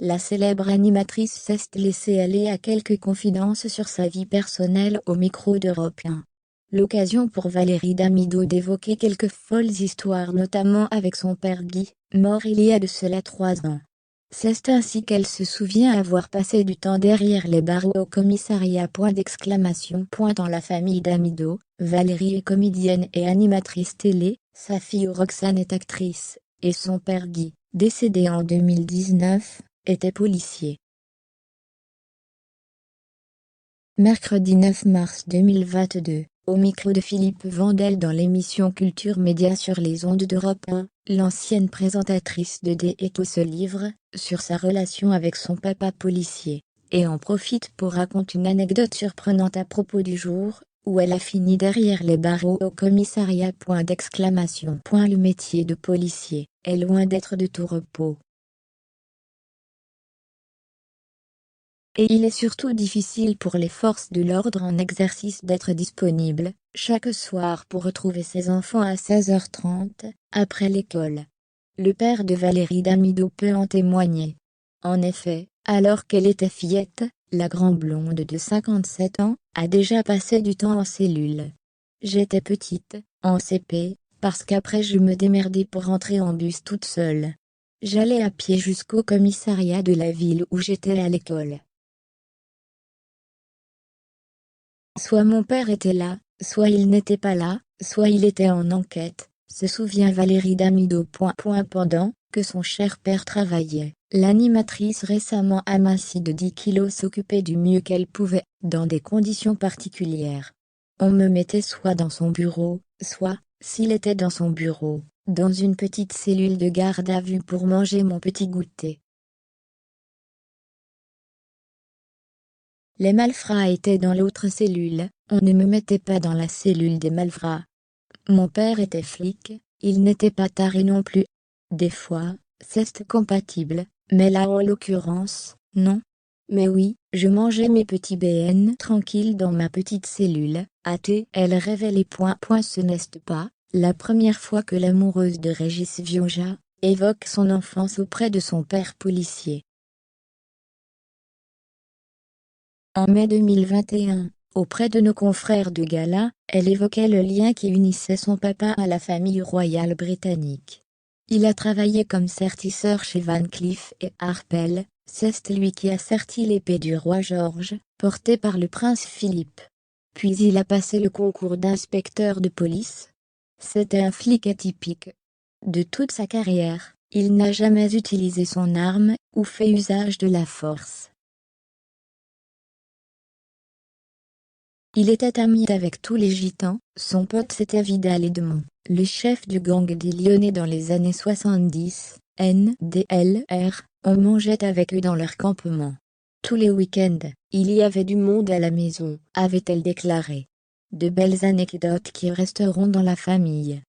La célèbre animatrice s'est laissée aller à quelques confidences sur sa vie personnelle au micro d'Europe 1. L'occasion pour Valérie Damido d'évoquer quelques folles histoires, notamment avec son père Guy, mort il y a de cela 3 ans. C'est ainsi qu'elle se souvient avoir passé du temps derrière les barreaux au commissariat. Dans la famille Damido, Valérie est comédienne et animatrice télé, sa fille Roxane est actrice, et son père Guy, décédé en 2019, était policier. Mercredi 9 mars 2022, au micro de Philippe Vandel dans l'émission Culture Média sur les ondes d'Europe 1, l'ancienne présentatrice de D&E se livre sur sa relation avec son papa policier, et en profite pour raconter une anecdote surprenante à propos du jour où elle a fini derrière les barreaux au commissariat. Le métier de policier est loin d'être de tout repos. Et il est surtout difficile pour les forces de l'ordre en exercice d'être disponibles, chaque soir pour retrouver ses enfants à 16h30, après l'école. Le père de Valérie Damido peut en témoigner. En effet, alors qu'elle était fillette, la grande blonde de 57 ans, a déjà passé du temps en cellule. J'étais petite, en CP, parce qu'après je me démerdais pour rentrer en bus toute seule. J'allais à pied jusqu'au commissariat de la ville où j'étais à l'école. Soit mon père était là, soit il n'était pas là, soit il était en enquête, se souvient Valérie Damido. Pendant que son cher père travaillait, l'animatrice récemment amincie de 10 kilos s'occupait du mieux qu'elle pouvait, dans des conditions particulières. On me mettait soit dans son bureau, soit, s'il était dans son bureau, dans une petite cellule de garde à vue pour manger mon petit goûter. Les malfrats étaient dans l'autre cellule, on ne me mettait pas dans la cellule des malfrats. Mon père était flic, il n'était pas taré non plus. Des fois, c'est compatible, mais là en l'occurrence, non. Mais oui, je mangeais mes petits BN tranquille dans ma petite cellule, elle révélait. Ce n'est pas la première fois que l'amoureuse de Régis Vioja évoque son enfance auprès de son père policier. En mai 2021, auprès de nos confrères de gala, elle évoquait le lien qui unissait son papa à la famille royale britannique. Il a travaillé comme sertisseur chez Van Cleef et Arpels, c'est lui qui a serti l'épée du roi George, portée par le prince Philippe. Puis il a passé le concours d'inspecteur de police. C'était un flic atypique. De toute sa carrière, il n'a jamais utilisé son arme, ou fait usage de la force. Il était ami avec tous les gitans, son pote c'était Vidal Edmond, le chef du gang des Lyonnais dans les années 70, NDLR, on mangeait avec eux dans leur campement. Tous les week-ends, il y avait du monde à la maison, avait-elle déclaré. De belles anecdotes qui resteront dans la famille.